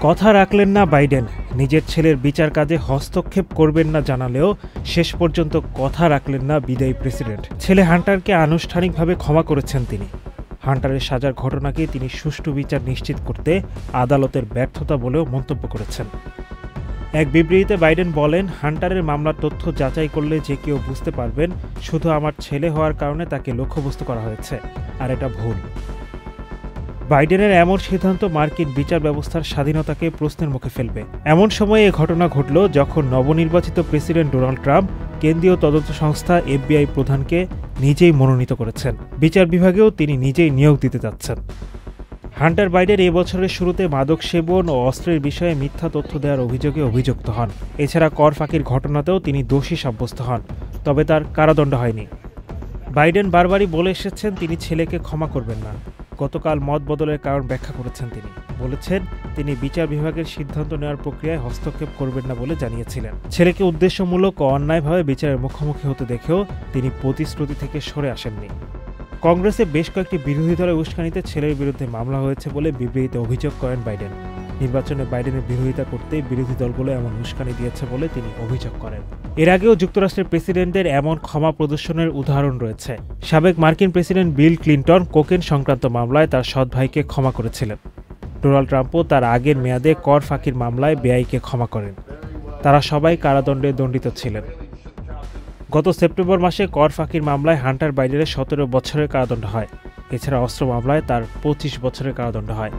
কথা রাখলেন না বাইডেন। নিজের ছেলের বিচার কাজে হস্তক্ষেপ করবেন না জানালেও শেষ পর্যন্ত কথা রাখলেন না বিদায়ী প্রেসিডেন্ট। ছেলে হান্টারকে আনুষ্ঠানিকভাবে ক্ষমা করেছেন তিনি। হান্টারের সাজার ঘটনাকে তিনি সুষ্ঠু বিচার নিশ্চিত করতে আদালতের ব্যর্থতা বলেও মন্তব্য করেছেন। এক বিবৃতিতে বাইডেন বলেন, হান্টারের মামলার তথ্য যাচাই করলে যে কেউ বুঝতে পারবেন শুধু আমার ছেলে হওয়ার কারণে তাকে লক্ষ্যবস্তু করা হয়েছে, আর এটা ভুল। বাইডেনের এমন সিদ্ধান্ত মার্কিন বিচার ব্যবস্থার স্বাধীনতাকে প্রশ্নের মুখে ফেলবে। এমন সময়ে এ ঘটনা ঘটল যখন নবনির্বাচিত প্রেসিডেন্ট ডোনাল্ড ট্রাম্প কেন্দ্রীয় তদন্ত সংস্থা FBI প্রধানকে নিজেই মনোনীত করেছেন। বিচার বিভাগেও তিনি নিজেই নিয়োগ দিতে যাচ্ছেন। হান্টার বাইডেন এই বছরের শুরুতে মাদক সেবন ও অস্ত্রের বিষয়ে মিথ্যা তথ্য দেওয়ার অভিযোগে অভিযুক্ত হন। এছাড়া কর ফাঁকির ঘটনাতেও তিনি দোষী সাব্যস্ত হন, তবে তার কারাদণ্ড হয়নি। বাইডেন বারবারই বলে এসেছেন তিনি ছেলেকে ক্ষমা করবেন না। গতকাল মত বদলের কারণ ব্যাখ্যা করেছেন তিনি। বলেছেন তিনি বিচার বিভাগের সিদ্ধান্ত নেওয়ার প্রক্রিয়ায় হস্তক্ষেপ করবেন না বলে জানিয়েছিলেন। ছেলেকে উদ্দেশ্যমূলক ও অন্যায়ভাবে বিচারের মুখোমুখি হতে দেখেও তিনি প্রতিশ্রুতি থেকে সরে আসেননি। কংগ্রেসে বেশ কয়েকটি বিরোধী দলের উস্কানিতে ছেলের বিরুদ্ধে মামলা হয়েছে বলে বিবৃতিতে অভিযোগ করেন বাইডেন। নির্বাচনে বাইডেনের বিরোধিতা করতে বিরোধী দলগুলো এমন উস্কানি দিয়েছে বলে তিনি অভিযোগ করেন। এর আগেও যুক্তরাষ্ট্রের প্রেসিডেন্টদের এমন ক্ষমা প্রদর্শনের উদাহরণ রয়েছে। সাবেক মার্কিন প্রেসিডেন্ট বিল ক্লিনটন কোকেন সংক্রান্ত মামলায় তার সৎ ভাইকে ক্ষমা করেছিলেন। ডোনাল্ড ট্রাম্পও তার আগের মেয়াদে কর ফাঁকির মামলায় বেআইকে ক্ষমা করেন। তারা সবাই কারাদণ্ডে দণ্ডিত ছিলেন। গত সেপ্টেম্বর মাসে কর ফাঁকির মামলায় হান্টার বাইডেনের 17 বছরের কারাদণ্ড হয়। এছাড়া অস্ত্র মামলায় তার 25 বছরের কারাদণ্ড হয়।